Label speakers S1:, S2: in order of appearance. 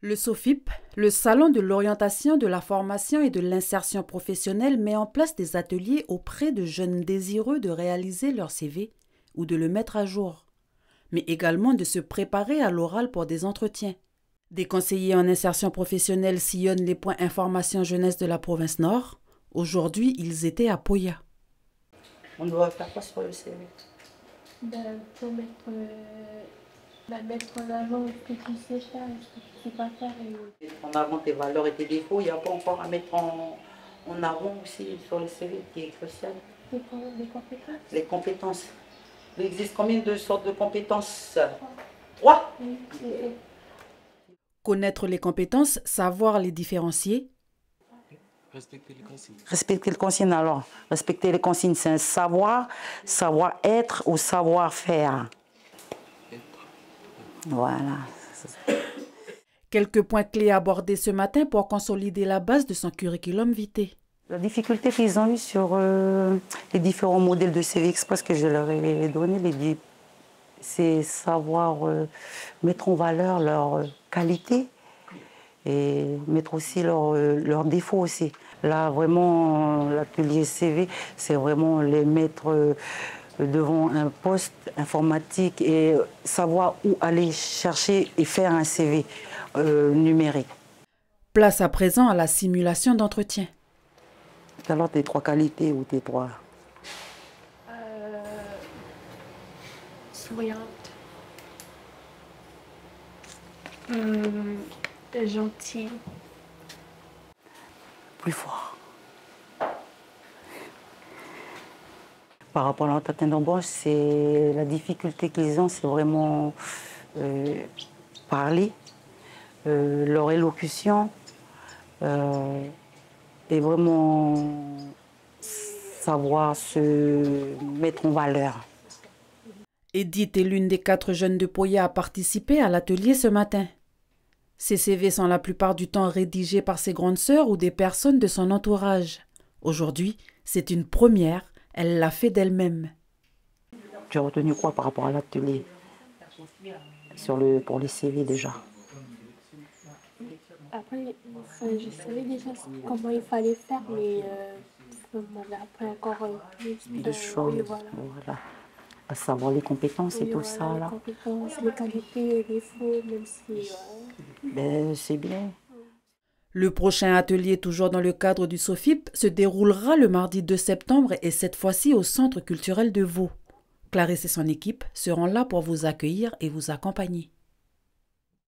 S1: Le SOFIP, le Salon de l'orientation, de la formation et de l'insertion professionnelle, met en place des ateliers auprès de jeunes désireux de réaliser leur CV ou de le mettre à jour, mais également de se préparer à l'oral pour des entretiens. Des conseillers en insertion professionnelle sillonnent les points information jeunesse de la province Nord. Aujourd'hui, ils étaient à Poya.
S2: On doit faire quoi sur le CV?
S3: Pour mettre en avant ce que tu sais faire et ce que tu ne sais pas faire.
S2: Mettre en avant tes valeurs et tes défauts, il n'y a pas encore à mettre en avant aussi sur le CV qui est crucial.
S3: Les compétences.
S2: Les compétences. Il existe combien de sortes de compétences? 3.
S3: Oui,
S1: Connaître les compétences, savoir les différencier.
S4: Respecter les consignes.
S2: Respecter les consignes, alors. Respecter les consignes, c'est un savoir-être ou savoir-faire. Voilà.
S1: Quelques points clés abordés ce matin pour consolider la base de son curriculum vitae.
S2: La difficulté qu'ils ont eue sur les différents modèles de CV Express que je leur ai donné, c'est savoir mettre en valeur leurs qualités et mettre aussi leurs défauts aussi. Là, vraiment, l'atelier CV, c'est vraiment les mettre devant un poste informatique et savoir où aller chercher et faire un CV numérique.
S1: Place à présent à la simulation d'entretien.
S2: Alors, tes 3 qualités ou tes 3?
S3: souriante. Gentille.
S2: Plus fort. Par rapport à l'entretien d'embauche, c'est la difficulté qu'ils ont, c'est vraiment parler, leur élocution, et vraiment savoir se mettre en valeur.
S1: Edith est l'une des 4 jeunes de Poya à participer à l'atelier ce matin. Ses CV sont la plupart du temps rédigés par ses grandes sœurs ou des personnes de son entourage. Aujourd'hui, c'est une première, elle l'a fait d'elle-même.
S2: Tu as retenu quoi par rapport à l'atelier pour les CV déjà?
S3: Après, je savais déjà comment il fallait faire, mais on m'avait appris encore plus
S2: De choses,
S3: oui, voilà.
S2: voilà. À savoir les compétences et
S3: Oui,
S2: tout
S3: voilà,
S2: ça
S3: les
S2: là.
S3: compétences, les qualités, les défauts, même si...
S2: Ben, c'est bien.
S1: Le prochain atelier, toujours dans le cadre du SOFIP, se déroulera le mardi 2 septembre et cette fois-ci au Centre culturel de Vaud. Clarisse et son équipe seront là pour vous accueillir et vous accompagner.